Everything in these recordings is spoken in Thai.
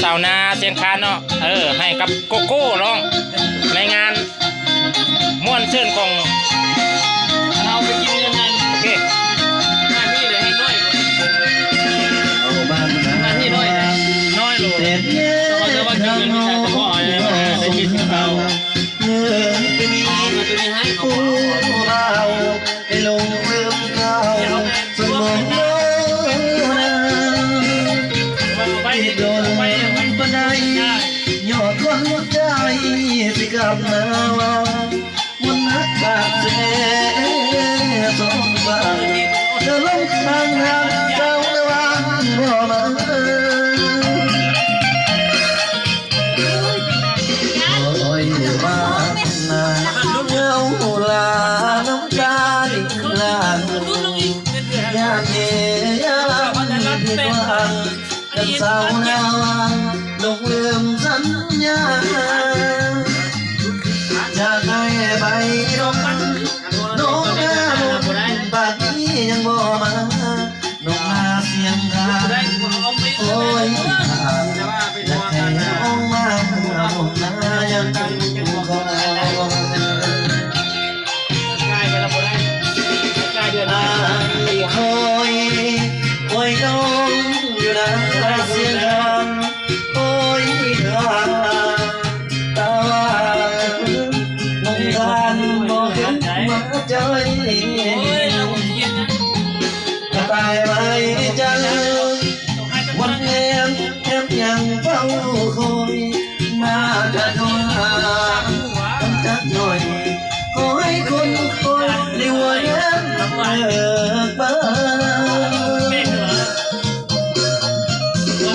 สาวนาเสียงคานเนาะให้กับโกโก้ร้องในงานม่วนชื่นของเอาไปกินยังไงโอเคหน้าที่เลยให้น้อยหน้าที่น้อยนะน้อยลูกเขาจะว่ากินเงินไม่ใช่เฉพาะได้กินเขาตัวนี้ให้เขาให้ลงเริ่มเข้าสมองน้อยโดนบันไดหยอดคนหัวใจสิกลับมาว่าวันนักบาดเจ็บสองบาทเธอลงทางทางเจ้าในวันบ่มาโอ้ยมานาเงาลาน้ำตาดิลาอยากเห็นอยากผิดหวังกันสาวนาลงลืมสัญญาจะได้ไปดงน้องงามปากนี้ยังบ่มาน้องนาเสียงทางโอ้ยจะแค่น้องมาน้องนายังคงคอยคอยคอยน้องอยู่นะเสียงทางโอ้ยทางตาน้องการบอกเห็นมาใจตายไปจังวันแห่งแค่ยังเฝ้าคอยมาจะโดนหาต้องจักหน่อยขอให้คนคอยในวันนั้นเลิกไป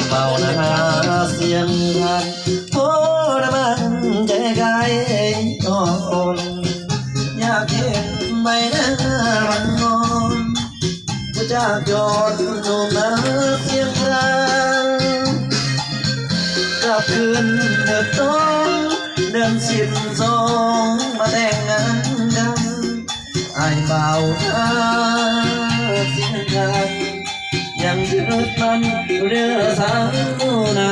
เป่าหน้าเสียงทันโอ้น้ำมันใจกายอ่อนอยากเห็นใบหน้ามันนอนผู้จากยอดหนุ่มนาเสียงรังกลับคืนเถิดต้องเดือน12มาแต่งงานกันไอ้เบาหน้าเสียงกันยังยึดมันเรือสาวนา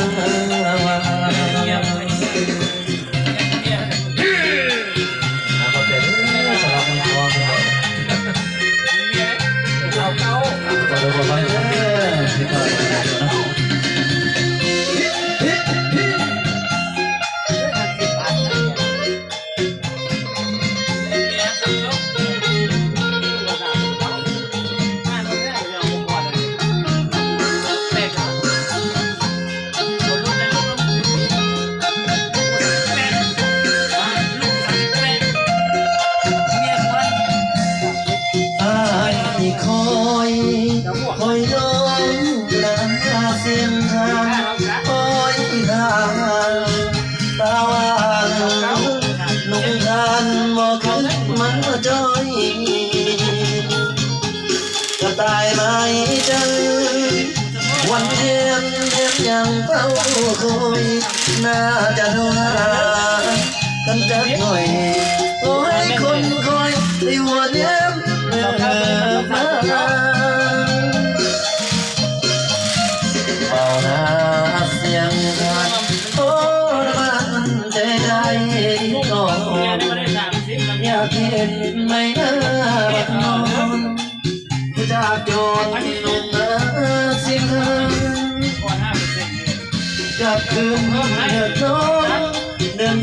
คอยน้องลาเสียงทางคอยทางตาว่างนุ่งกันบ่ขึ้นมาจอยก็ตายไหมจังวันเทียนยังเฝ้าคอยน่าจะโทรหากันจักหน่อยโอ้ยคนคอยในหัวเนี้ยมาเป่าหน้าเสียงกันโอ้มันใจได้ก่อนอยากเห็นไม่น่าบัดนอนจากโยนลงมาเสียงกันกลับคืนเถิดน้องเดือน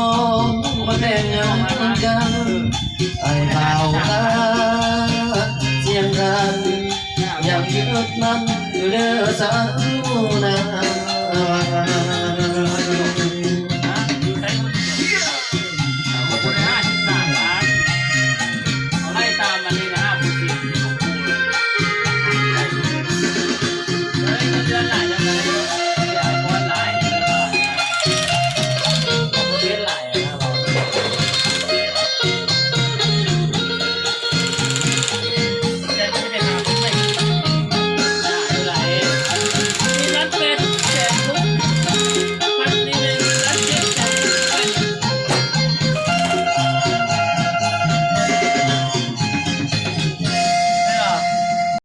12มาแต่งงานกันไอ้เบาตาเสียงกันยังยึดมันอยู่เด้อสาวนา